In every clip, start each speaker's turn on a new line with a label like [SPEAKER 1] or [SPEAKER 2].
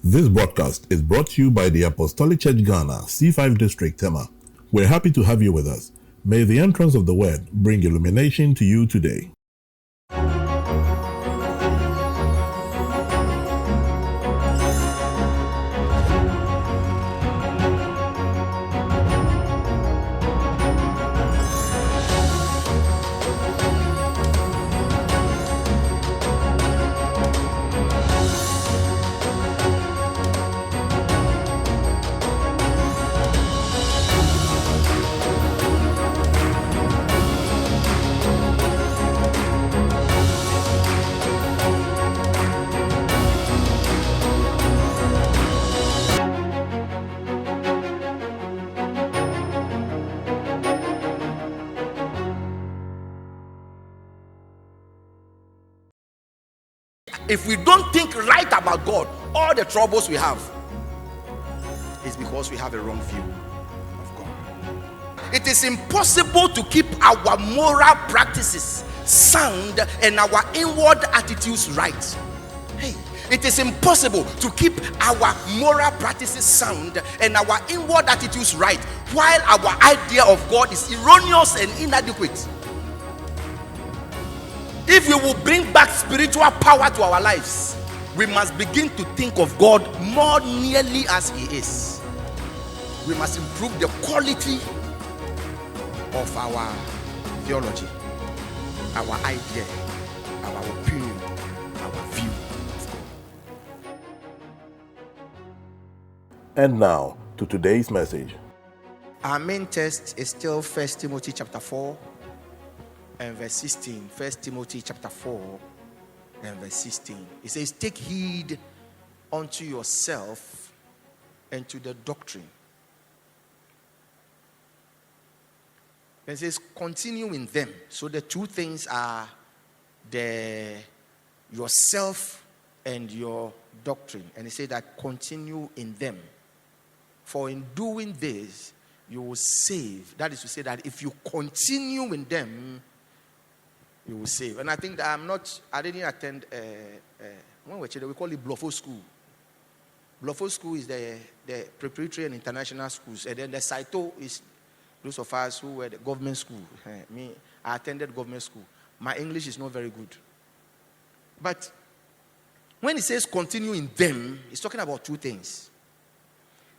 [SPEAKER 1] This broadcast is brought to you by the Apostolic Church Ghana, C5 District, Tema. We're happy to have you with us. May the entrance of the Word bring illumination to you today.
[SPEAKER 2] If we don't think right about God, all the troubles we have is because we have a wrong view of God. It is impossible to keep our moral practices sound and our inward attitudes right. It is impossible to keep our moral practices sound and our inward attitudes right while our idea of God is erroneous and inadequate. If we will bring back spiritual power to our lives, we must begin to think of God more nearly as He is. We must improve the quality of our theology, our idea, our opinion, our view of God.
[SPEAKER 1] And now, to today's message.
[SPEAKER 2] Our main text is still 1 Timothy chapter 4 and verse 16. 1 Timothy chapter 4 and verse 16. It says, take heed unto yourself and to the doctrine. And it says, continue in them. So the two things are yourself and your doctrine. And it says that continue in them. For in doing this, you will save. That is to say that if you continue in them, you will save. And I think that I didn't attend, when we call it Blofo School. Blofo School is the preparatory and international schools. And then the Saito is those of us who were the government school. I attended government school. My English is not very good. But when it says continue in them, it's talking about two things.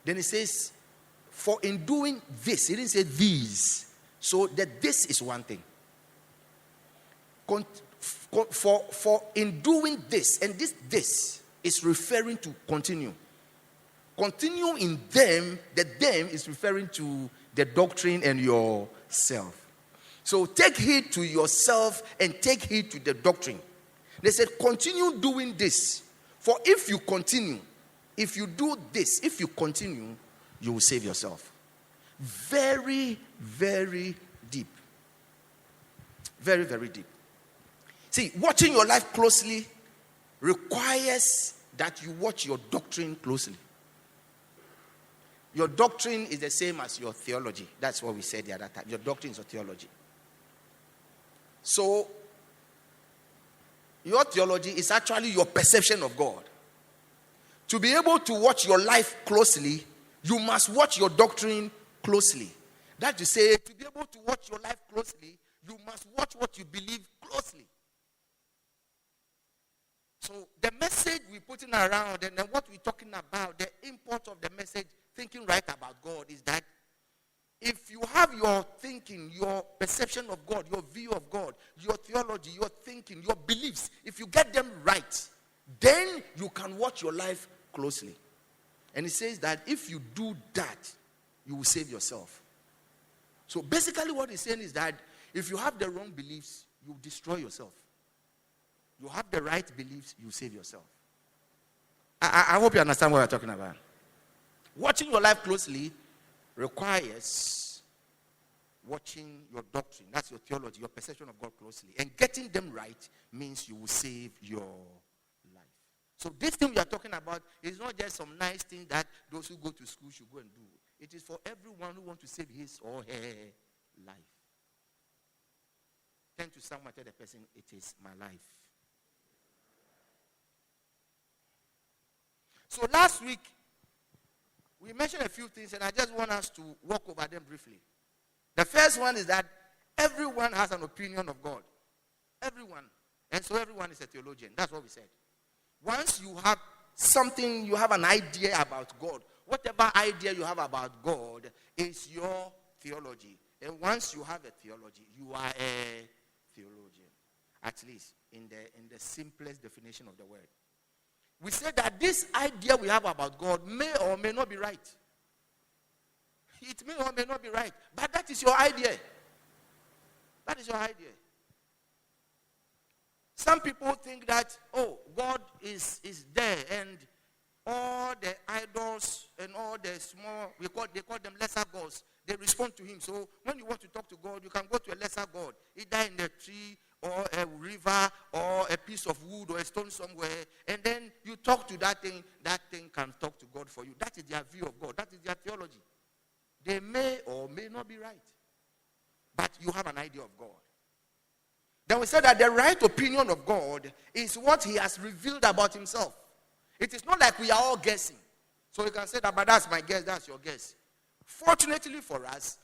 [SPEAKER 2] Then it says, for in doing this, it didn't say these. So that this is one thing. For in doing this, and this is referring to continue. Continue in them, the them is referring to the doctrine and yourself. So take heed to yourself and take heed to the doctrine. They said, continue doing this. For if you continue, if you do this, if you continue, you will save yourself. Very, very deep. Very, very deep. See, watching your life closely requires that you watch your doctrine closely. Your doctrine is the same as your theology. That's what we said the other time. Your doctrine is your theology. So, your theology is actually your perception of God. To be able to watch your life closely, you must watch your doctrine closely. That to say, to be able to watch your life closely, you must watch what you believe closely. So the message we're putting around and then what we're talking about, the import of the message, thinking right about God, is that if you have your thinking, your perception of God, your view of God, your theology, your thinking, your beliefs, if you get them right, then you can watch your life closely. And it says that if you do that, you will save yourself. So basically what he's saying is that if you have the wrong beliefs, you destroy yourself. You have the right beliefs, you save yourself. I hope you understand what we're talking about. Watching your life closely requires watching your doctrine. That's your theology, your perception of God closely. And getting them right means you will save your life. So this thing we are talking about is not just some nice thing that those who go to school should go and do. It is for everyone who wants to save his or her life. Turn to someone and tell the person, it is my life. So last week, we mentioned a few things, and I just want us to walk over them briefly. The first one is that everyone has an opinion of God. Everyone. And so everyone is a theologian. That's what we said. Once you have something, you have an idea about God. Whatever idea you have about God is your theology. And once you have a theology, you are a theologian. At least in the simplest definition of the word. We said that this idea we have about God may or may not be right. It may or may not be right. But that is your idea. That is your idea. Some people think that, oh, God is there, and all the idols and all the small, they call them lesser gods, they respond to him. So when you want to talk to God, you can go to a lesser God, either in a tree or a river or a piece of wood or a stone somewhere, and then you talk to that thing can talk to God for you. That is their view of God. That is their theology. They may or may not be right, but you have an idea of God. Then we said that the right opinion of God is what he has revealed about himself. It is not like we are all guessing. So you can say that, but that's my guess, that's your guess. Fortunately for us,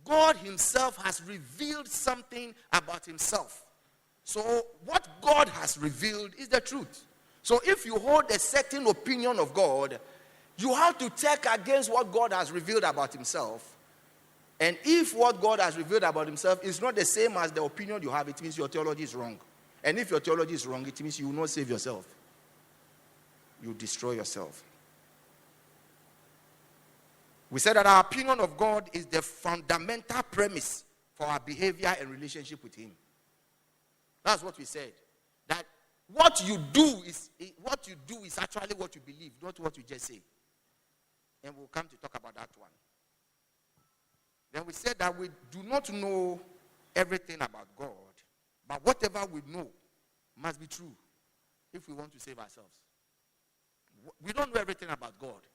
[SPEAKER 2] God himself has revealed something about himself. So what God has revealed is the truth. So if you hold a certain opinion of God, you have to check against what God has revealed about himself. And if what God has revealed about himself is not the same as the opinion you have, it means your theology is wrong. And if your theology is wrong, it means you will not save yourself. You destroy yourself. We said that our opinion of God is the fundamental premise for our behavior and relationship with him. That's what we said. That what you do is actually what you believe, not what you just say. And we'll come to talk about that one. Then we said that we do not know everything about God, but whatever we know must be true if we want to save ourselves. We don't know everything about God.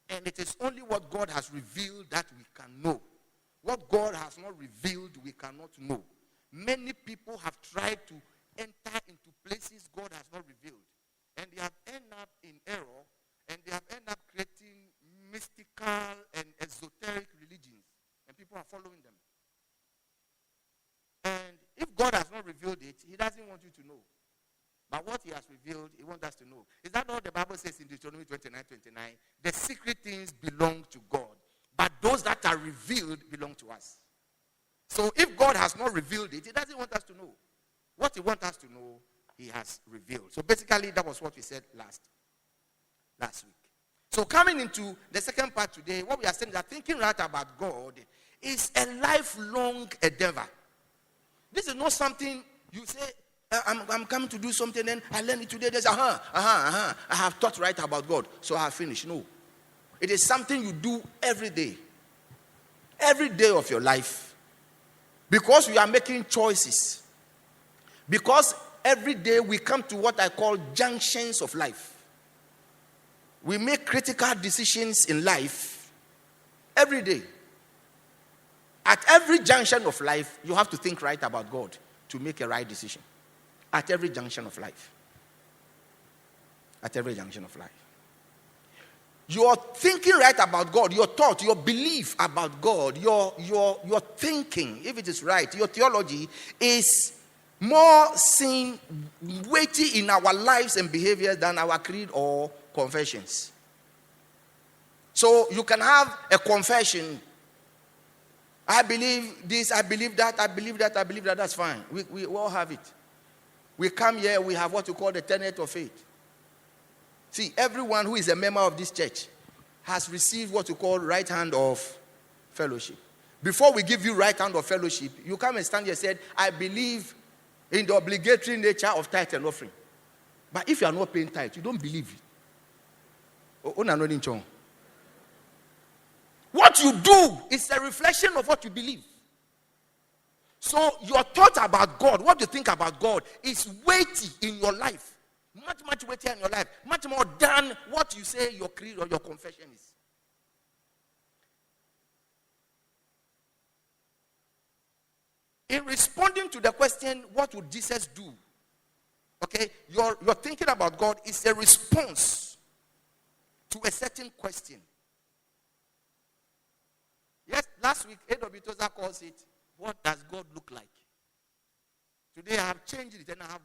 [SPEAKER 2] And it is only what God has revealed that we can know. What God has not revealed, we cannot know. Many people have tried to enter into places God has not revealed. And they have ended up in error, and they have ended up creating mystical and esoteric religions. And people are following them. And if God has not revealed it, he doesn't want you to know. But what he has revealed, he wants us to know. Is that all the Bible says in Deuteronomy 29:29? The secret things belong to God, but those that are revealed belong to us. So if God has not revealed it, he doesn't want us to know. What he wants us to know, he has revealed. So basically, that was what we said last week. So coming into the second part today, what we are saying is that thinking right about God is a lifelong endeavor. This is not something you say, I'm coming to do something, and I learn it today. There's I have thought right about God, so I have finished. No. It is something you do every day. Every day of your life. Because we are making choices. Because every day we come to what I call junctions of life. We make critical decisions in life every day. At every junction of life, you have to think right about God to make a right decision. At every junction of life. At every junction of life. Your thinking right about God, your thought, your belief about God, your thinking, if it is right, your theology is more seen, weighty in our lives and behaviors than our creed or confessions. So you can have a confession. I believe this, I believe that, I believe that, I believe that. That's fine. We all have it. We come here, we have what you call the tenet of faith. See, everyone who is a member of this church has received what you call right hand of fellowship. Before we give you right hand of fellowship, you come and stand here and say, I believe in the obligatory nature of tithe and offering. But if you are not paying tithe, you don't believe it. What you do is a reflection of what you believe. So your thought about God, what you think about God, is weighty in your life. Much, much weightier in your life. Much more than what you say your creed or your confession is. In responding to the question, what would Jesus do? Okay, your thinking about God is a response to a certain question. Yes, last week, A.W. Tozer calls it, what does God look like? Today I have changed it and I have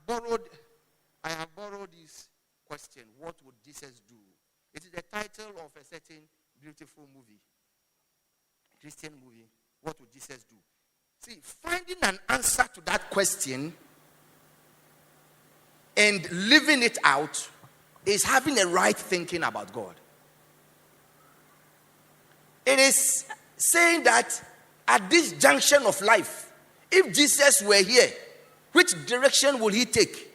[SPEAKER 2] borrowed this question, what would Jesus do? It is the title of a certain beautiful movie, Christian movie, what would Jesus do? See, finding an answer to that question and living it out is having a right thinking about God. It is saying that at this junction of life, if Jesus were here, which direction will he take?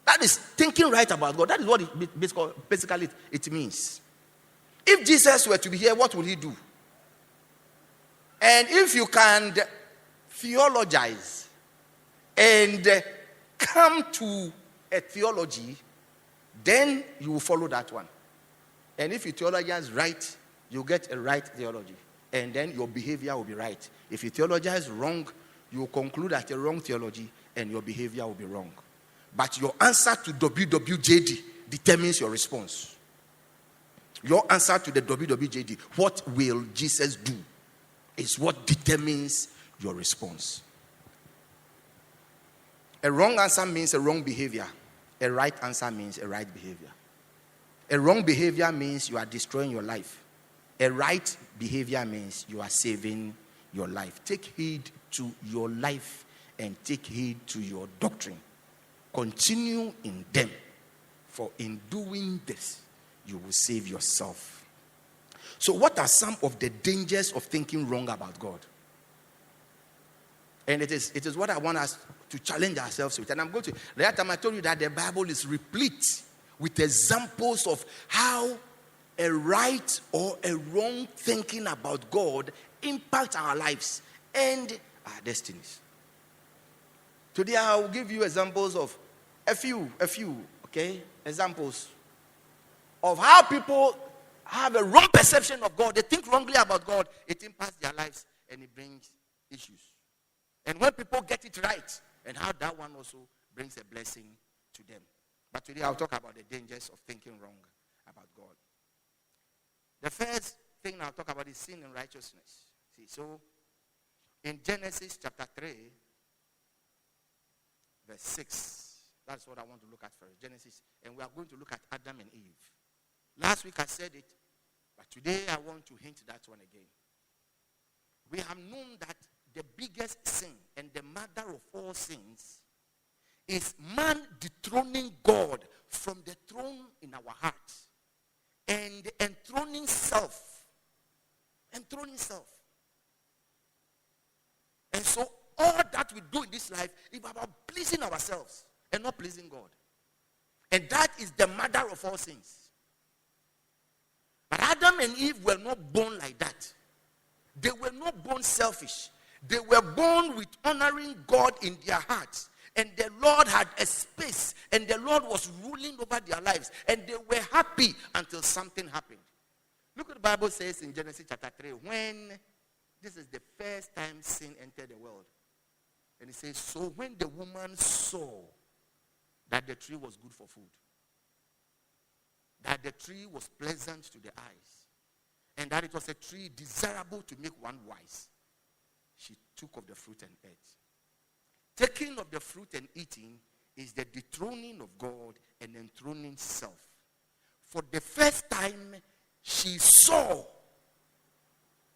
[SPEAKER 2] That is thinking right about God. That is what it basically it means. If Jesus were to be here, what will he do? And if you can theologize and come to a theology, then you will follow that one. And if you theologize right, you get a right theology. And then your behavior will be right. If you theologize wrong, you will conclude that a wrong theology and your behavior will be wrong. But your answer to WWJD determines your response. Your answer to the WWJD, what will Jesus do, is what determines your response. A wrong answer means a wrong behavior. A right answer means a right behavior. A wrong behavior means you are destroying your life. A right behavior means you are saving your life. Take heed to your life and take heed to your doctrine. Continue in them, for in doing this, you will save yourself. So what are some of the dangers of thinking wrong about God? And it is what I want us to challenge ourselves with. And I'm going to, the other time I told you that the Bible is replete with examples of how a right or a wrong thinking about God impacts our lives and our destinies. Today I will give you examples of a few, examples of how people have a wrong perception of God. They think wrongly about God. It impacts their lives and it brings issues. And when people get it right, and how that one also brings a blessing to them. But today I'll talk about the dangers of thinking wrong about God. The first thing I'll talk about is sin and righteousness. See, so in Genesis chapter 3, verse 6, that's what I want to look at first. Genesis, and we are going to look at Adam and Eve. Last week I said it, but today I want to hint that one again. We have known that the biggest sin and the mother of all sins is man dethroning God from the throne in our hearts and enthroning self. Enthroning self. And so all that we do in this life is about pleasing ourselves and not pleasing God. And that is the mother of all sins. But Adam and Eve were not born like that. They were not born selfish. They were born with honoring God in their hearts. And the Lord had a space. And the Lord was ruling over their lives. And they were happy until something happened. Look what the Bible says in Genesis chapter 3. When this is the first time sin entered the world. And it says, so when the woman saw that the tree was good for food, that the tree was pleasant to the eyes, and that it was a tree desirable to make one wise, she took of the fruit and ate. Taking of the fruit and eating is the dethroning of God and enthroning self. For the first time, she saw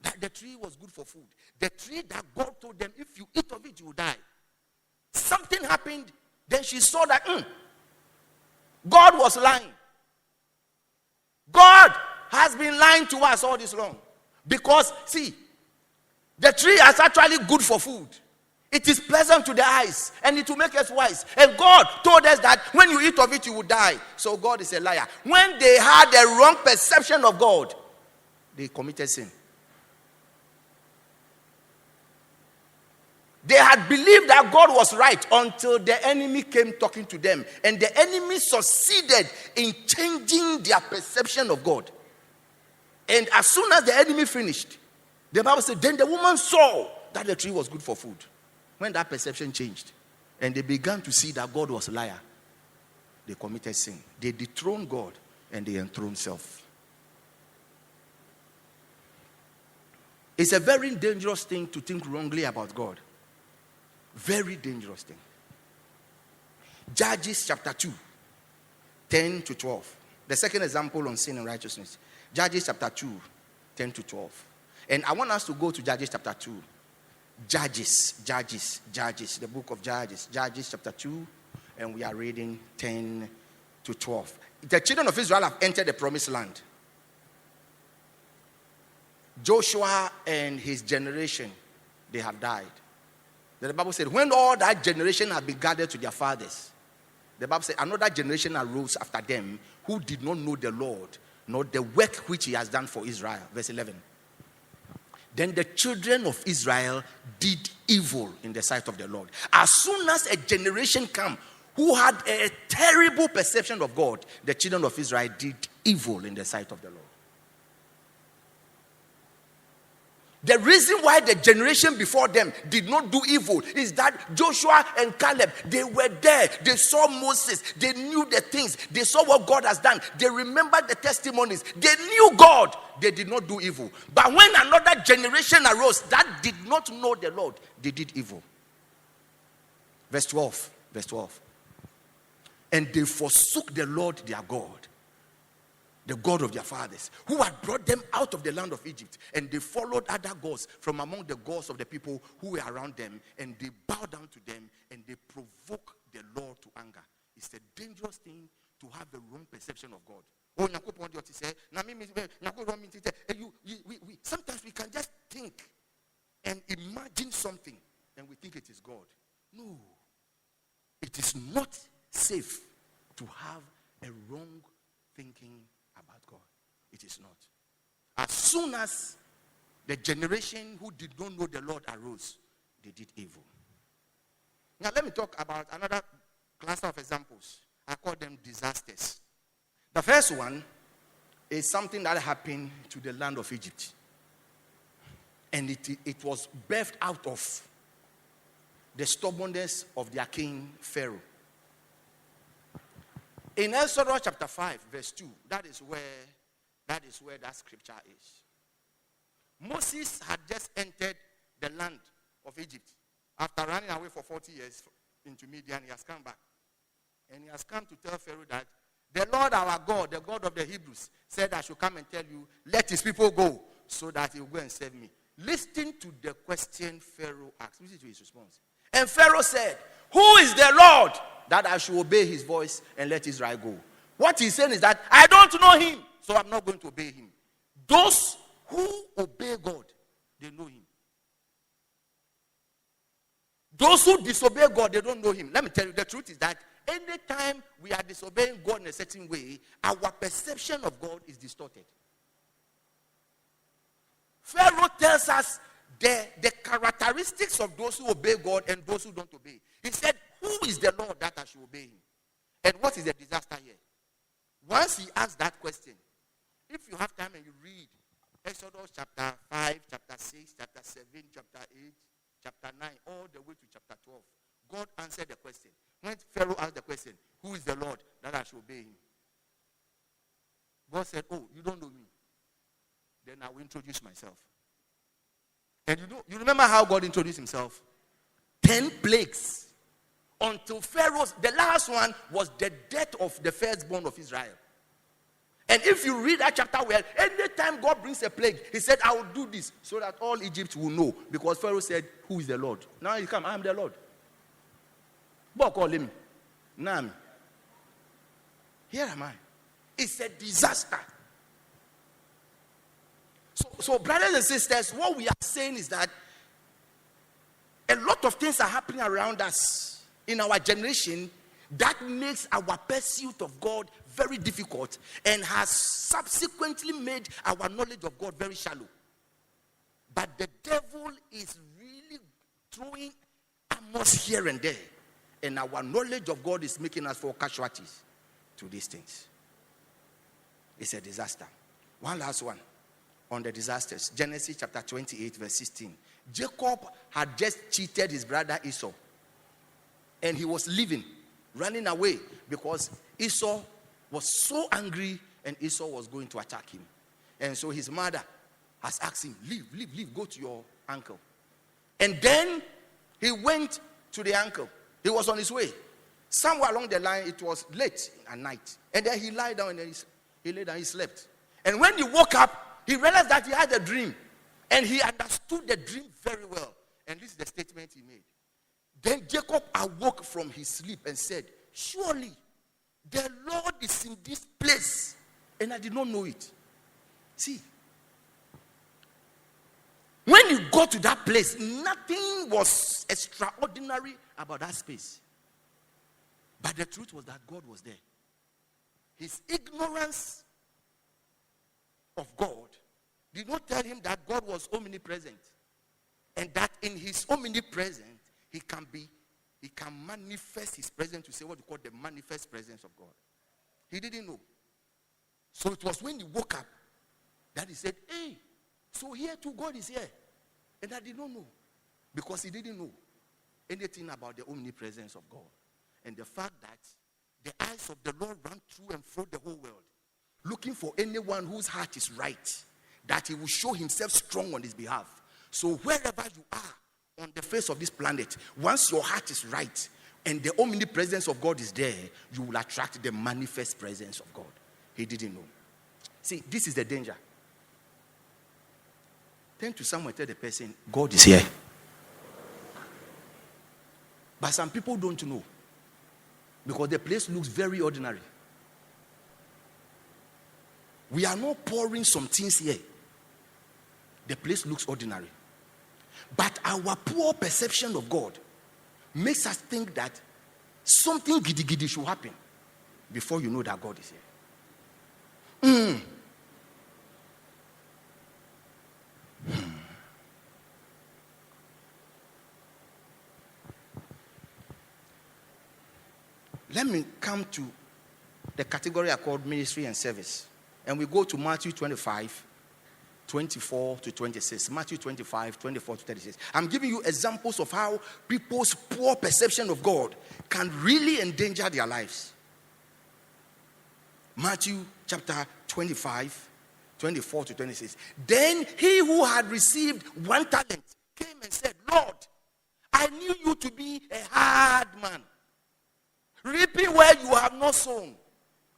[SPEAKER 2] that the tree was good for food. The tree that God told them, if you eat of it, you will die. Something happened. Then she saw that God was lying. God has been lying to us all this long. Because, see, the tree is actually good for food. It is pleasant to the eyes, and it will make us wise. And God told us that when you eat of it, you will die. So God is a liar. When they had a wrong perception of God, they committed sin. They had believed that God was right until the enemy came talking to them. And the enemy succeeded in changing their perception of God. And as soon as the enemy finished, the Bible said, then the woman saw that the tree was good for food. When that perception changed, and they began to see that God was a liar, they committed sin. They dethroned God and the enthroned self. It's a very dangerous thing to think wrongly about God. Very dangerous thing. Judges chapter 2, 10 to 12. The second example on sin and righteousness. Judges chapter 2, 10 to 12. And I want us to go to Judges chapter 2. Judges, the book of Judges. Judges chapter 2, and we are reading 10 to 12. The children of Israel have entered the promised land. Joshua and his generation, they have died. The Bible said, when all that generation had been gathered to their fathers, the Bible said, another generation arose after them who did not know the Lord, nor the work which he has done for Israel. Verse 11. Then the children of Israel did evil in the sight of the Lord. As soon as a generation came who had a terrible perception of God, the children of Israel did evil in the sight of the Lord. The reason why the generation before them did not do evil is that Joshua and Caleb, they were there. They saw Moses. They knew the things. They saw what God has done. They remembered the testimonies. They knew God. They did not do evil. But when another generation arose that did not know the Lord, they did evil. Verse 12. And they forsook the Lord their God, the God of their fathers, who had brought them out of the land of Egypt. And they followed other gods from among the gods of the people who were around them. And they bowed down to them and they provoked the Lord to anger. It's a dangerous thing to have a wrong perception of God. Sometimes we can just think and imagine something and we think it is God. No. It is not safe to have a wrong thinking about God. It is not. As soon as the generation who did not know the Lord arose, they did evil. Now let me talk about another cluster of examples. I call them disasters. The first one is something that happened to the land of Egypt. And it was birthed out of the stubbornness of their king Pharaoh. In Exodus chapter 5, verse 2, that is where that scripture is. Moses had just entered the land of Egypt. After running away for 40 years into Midian, he has come back. And he has come to tell Pharaoh that the Lord our God, the God of the Hebrews, said I should come and tell you, let his people go, so that he will go and serve me. Listen to the question Pharaoh asked. Listen to his response. And Pharaoh said, who is the Lord that I should obey his voice and let Israel go? What he's saying is that I don't know him, so I'm not going to obey him. Those who obey God, they know him. Those who disobey God, they don't know him. Let me tell you, the truth is that anytime we are disobeying God in a certain way, our perception of God is distorted. Pharaoh tells us the characteristics of those who obey God and those who don't obey. He said, who is the Lord that I should obey him? And what is the disaster here? Once he asks that question, if you have time and you read Exodus chapter 5, chapter 6, chapter 7, chapter 8, chapter 9, all the way to chapter 12, God answered the question. When Pharaoh asked the question, who is the Lord that I should obey him? God said, oh, you don't know me. Then I will introduce myself. And you remember how God introduced himself? 10 plagues. Until Pharaoh's, the last one was the death of the firstborn of Israel. And if you read that chapter well, anytime God brings a plague, he said, I will do this so that all Egypt will know. Because Pharaoh said, who is the Lord? Now you come, I am the Lord. But call him. Nami. Here am I. It's a disaster. So brothers and sisters, what we are saying is that a lot of things are happening around us in our generation that makes our pursuit of God very difficult and has subsequently made our knowledge of God very shallow. But the devil is really throwing amos here and there. And our knowledge of God is making us fall casualties to these things. It's a disaster. One last one on the disasters. Genesis chapter 28 verse 16. Jacob had just cheated his brother Esau. And he was leaving, running away, because Esau was so angry and Esau was going to attack him. And so his mother has asked him, leave, go to your uncle. And then he went to the uncle. He was on his way. Somewhere along the line, it was late at night. And then he lied down and then he lay down, he slept. And when he woke up, he realized that he had a dream. And he understood the dream very well. And this is the statement he made. Then Jacob awoke from his sleep and said, surely the Lord is in this place. And I did not know it. See, when you go to that place, nothing was extraordinary about that space. But the truth was that God was there. His ignorance of God did not tell him that God was omnipresent. And that in his omnipresence, he can manifest his presence to say what we call the manifest presence of God. He didn't know. So it was when he woke up that he said, hey, so here too God is here. And I did not know. Because he didn't know anything about the omnipresence of God. And the fact that the eyes of the Lord run through and through the whole world, looking for anyone whose heart is right, that he will show himself strong on his behalf. So wherever you are on the face of this planet, once your heart is right and the omnipresence of God is there, you will attract the manifest presence of God. He didn't know. See, this is the danger. Turn to someone and tell the person, God is here. But some people don't know. Because the place looks very ordinary. We are not pouring some things here. The place looks ordinary. But our poor perception of God makes us think that something giddy should happen before you know that God is here. Let me come to the category I called ministry and service. And we go to Matthew 25, 24 to 26. Matthew 25, 24 to 36. I'm giving you examples of how people's poor perception of God can really endanger their lives. Matthew chapter 25, 24 to 26. Then he who had received 1 talent came and said, Lord, I knew you to be a hard man, reaping where you have not sown,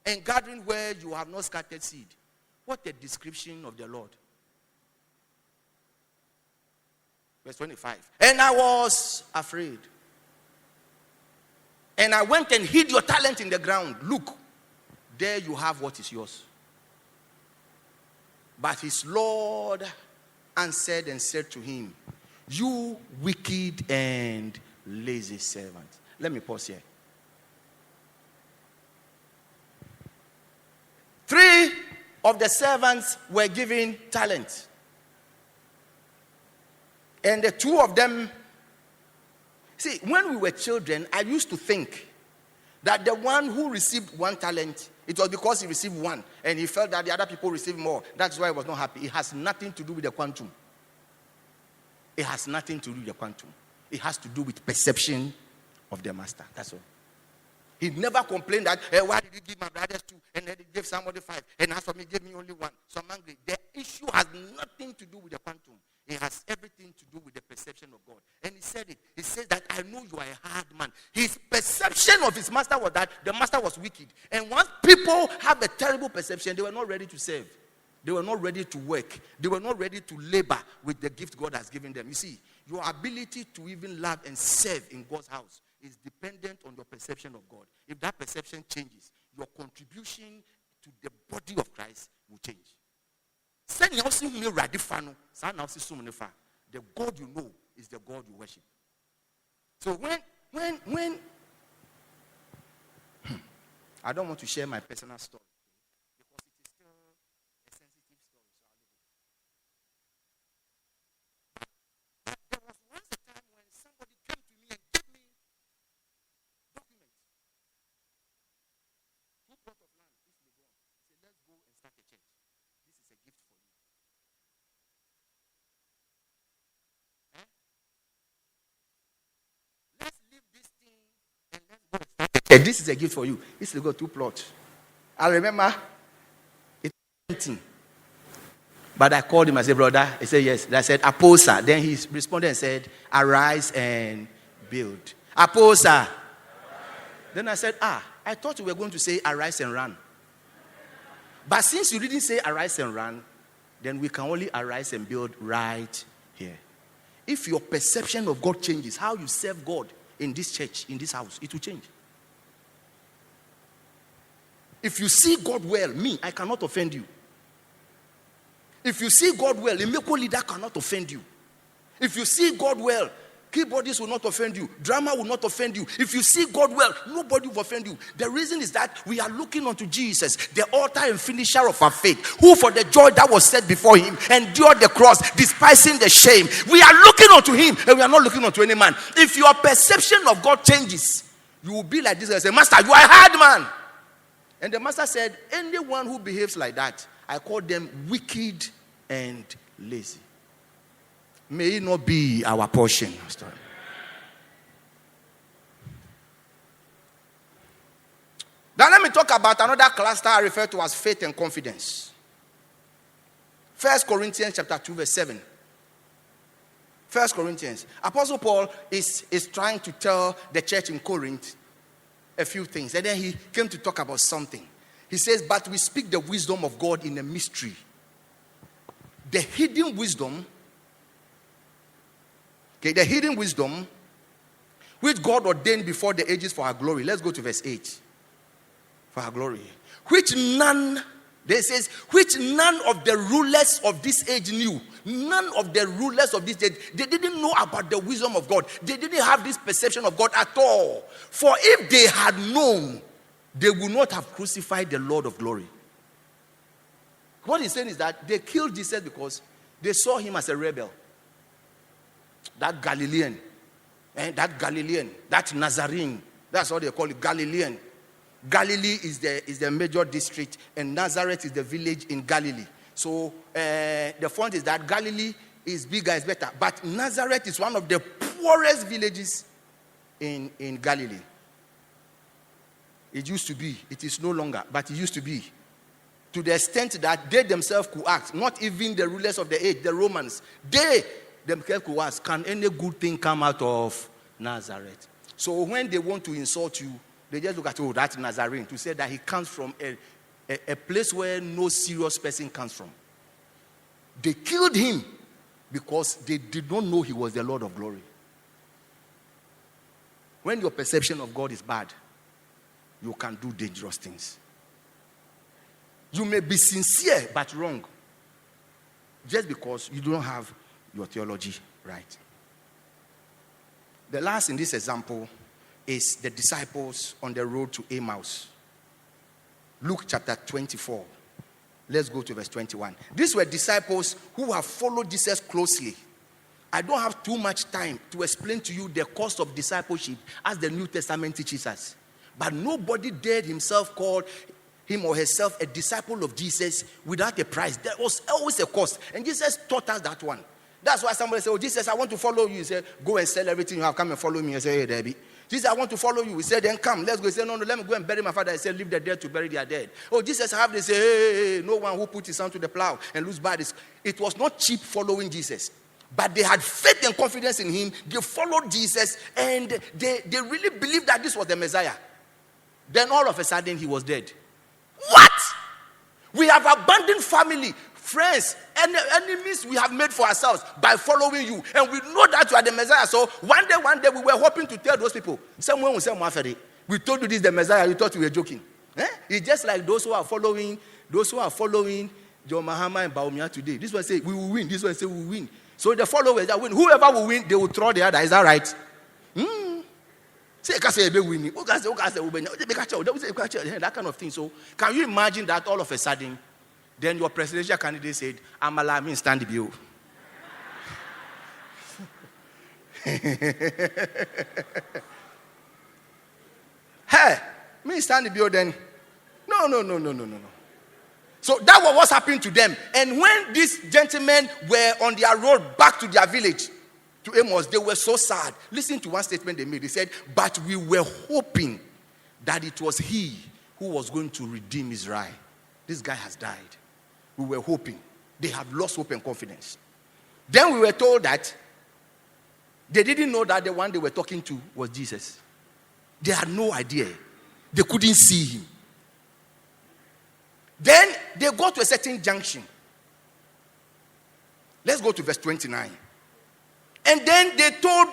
[SPEAKER 2] and gathering where you have not scattered seed. What a description of the Lord. Verse 25. And I was afraid. And I went and hid your talent in the ground. Look, there you have what is yours. But his Lord answered and said to him, you wicked and lazy servant. Let me pause here. 3 of the servants were given talent. And the 2 of them, see, when we were children, I used to think that the one who received 1 talent, it was because he received 1 and he felt that the other people received more. That's why he was not happy. It has nothing to do with the quantum. It has nothing to do with the quantum. It has to do with perception of the master. That's all. He never complained that, why did you give my brothers 2 and then he gave somebody 5 and as for me, give me only 1. So I'm angry. The issue has nothing to do with the quantum. It has everything to do with the perception of God. And he said it. He says that I know you are a hard man. His perception of his master was that the master was wicked. And once people have a terrible perception, they were not ready to serve. They were not ready to work. They were not ready to labor with the gift God has given them. You see, your ability to even love and serve in God's house is dependent on your perception of God. If that perception changes, your contribution to the body of Christ will change. The God you know is the God you worship. So when I don't want to share my personal story because it is still a sensitive story, so I'll leave it. There was once a time when somebody came to me and gave me documents. 2 plots of land, this Legon. He said, let's go and start a church. This is a gift for you. Let's leave this thing and let's go and start a church. This is a gift for you. This Legon, 2 plots. I remember But I called him, I said, brother. He said, yes. I said, Aposa. Then he responded and said, arise and build. Aposa. Then I said, I thought you were going to say arise and run. But since you didn't say arise and run, then we can only arise and build right here. If your perception of God changes, how you serve God in this church, in this house, it will change. If you see God well, I cannot offend you. If you see God well, a miracle leader cannot offend you. If you see God well, keyboardists will not offend you. Drama will not offend you. If you see God well, nobody will offend you. The reason is that we are looking unto Jesus, the author and finisher of our faith, who for the joy that was set before him endured the cross, despising the shame. We are looking unto him and we are not looking unto any man. If your perception of God changes, you will be like this and say, Master, you are a hard man. And the master said, anyone who behaves like that, I call them wicked and lazy. May it not be our portion. Now let me talk about another cluster I refer to as faith and confidence. 1 Corinthians chapter 2 verse 7. 1 Corinthians. Apostle Paul is trying to tell the church in Corinth a few things. And then he came to talk about something. He says, but we speak the wisdom of God in a mystery. The hidden wisdom, the hidden wisdom which God ordained before the ages for our glory. Let's go to verse 8. For our glory. Which none of the rulers of this age knew. None of the rulers of this age, they didn't know about the wisdom of God. They didn't have this perception of God at all. For if they had known, they would not have crucified the Lord of glory. What he's saying is that they killed Jesus because they saw him as a rebel. That Galilean, that Nazarene, that's what they call it, Galilean. Galilee is the major district, and Nazareth is the village in Galilee. So the point is that Galilee is bigger, is better. But Nazareth is one of the poorest villages in Galilee. It used to be. It is no longer, but it used to be. To the extent that they themselves could ask, not even the rulers of the age, the Romans, they themselves could ask, can any good thing come out of Nazareth? So when they want to insult you, they just look at, that Nazarene, to say that he comes from a place where no serious person comes from. They killed him because they did not know he was the Lord of glory. When your perception of God is bad, you can do dangerous things. You may be sincere but wrong, just because you don't have your theology right. The last in this example is the disciples on the road to Emmaus. Luke chapter 24. Let's go to verse 21. These were disciples who have followed Jesus closely. I don't have too much time to explain to you the cost of discipleship as the New Testament teaches us. But nobody dared himself call him or herself a disciple of Jesus without a price. There was always a cost. And Jesus taught us that one. That's why somebody said, Jesus, I want to follow you. He said, go and sell everything you have. Come and follow me. I said, hey, Debbie. Jesus, I want to follow you. He said, then come. Let's go. He said, no, let me go and bury my father. He said, leave the dead to bury their dead. Oh, Jesus, I have this. Hey, no one who put his hand to the plow and lose bodies. It was not cheap following Jesus. But they had faith and confidence in him. They followed Jesus. And they really believed that this was the Messiah. Then all of a sudden, he was dead. What? We have abandoned family, friends, and enemies we have made for ourselves by following you. And we know that you are the Messiah. So one day we were hoping to tell those people, someone will say, we told you this is the Messiah, you thought we were joking. It's just like those who are following John Mahama and Baumia today. This one say we will win, this one say we will win. So the followers that win, whoever will win, they will throw the other. Is that right? That kind of thing. So can you imagine that all of a sudden, then your presidential candidate said, Amala means stand the bill. Hey, me stand the bill then. No. So that was what's happening to them. And when these gentlemen were on their road back to their village, to Amos, they were so sad. Listen to one statement they made. They said, but we were hoping that it was he who was going to redeem Israel. This guy has died. We were hoping. They have lost hope and confidence. Then we were told that they didn't know that the one they were talking to was Jesus. They had no idea. They couldn't see him. Then they got to a certain junction. Let's go to verse 29. And then they told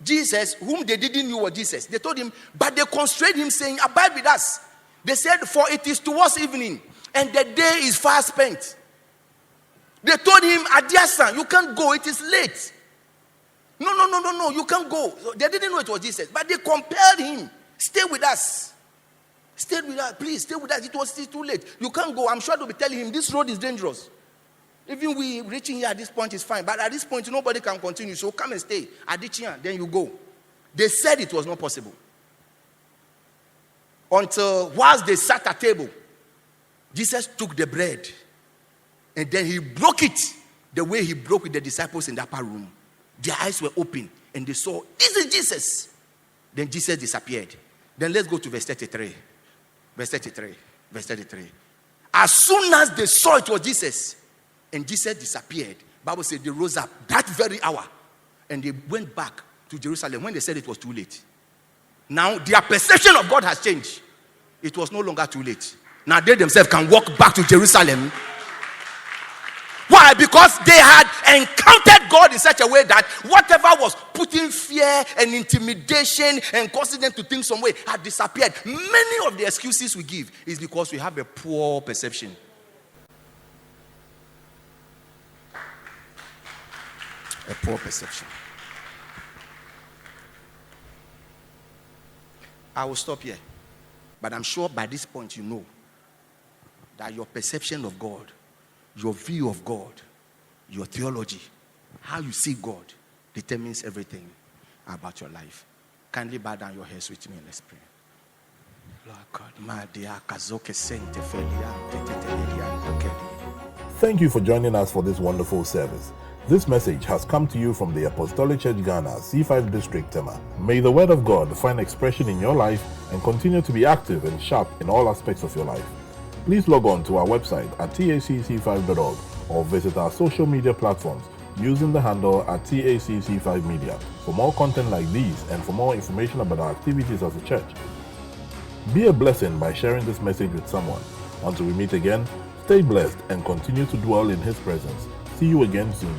[SPEAKER 2] Jesus, whom they didn't know was Jesus. They told him, but they constrained him, saying, abide with us. They said, for it is towards evening, and the day is far spent. They told him, Adiasan, you can't go, it is late. No, you can't go. So they didn't know it was Jesus, but they compelled him. Stay with us. Stay with us, please, stay with us. It's too late. You can't go. I'm sure they'll be telling him, this road is dangerous. Even we reaching here at this point is fine, but at this point, nobody can continue. So come and stay. At this here, then you go. They said it was not possible. Until whilst they sat at table, Jesus took the bread and then he broke it the way he broke with the disciples in the upper room. Their eyes were open and they saw, this is Jesus. Then Jesus disappeared. Then let's go to verse 33. Verse 33. As soon as they saw it was Jesus and Jesus disappeared, Bible said they rose up that very hour and they went back to Jerusalem when they said it was too late. Now their perception of God has changed. It was no longer too late. Now they themselves can walk back to Jerusalem. Why? Because they had encountered God in such a way that whatever was putting fear and intimidation and causing them to think some way had disappeared. Many of the excuses we give is because we have a poor perception. A poor perception. I will stop here. But I'm sure by this point you know that your perception of God, your view of God, your theology, how you see God determines everything about your life. Kindly bow down your heads with me and let's pray.
[SPEAKER 1] Thank you for joining us for this wonderful service. This message has come to you from the Apostolic Church Ghana, C5 District, Tema. May the Word of God find expression in your life and continue to be active and sharp in all aspects of your life. Please log on to our website at tacc5.org or visit our social media platforms using the handle at tacc5media for more content like these and for more information about our activities as a church. Be a blessing by sharing this message with someone. Until we meet again, stay blessed and continue to dwell in His presence. See you again soon.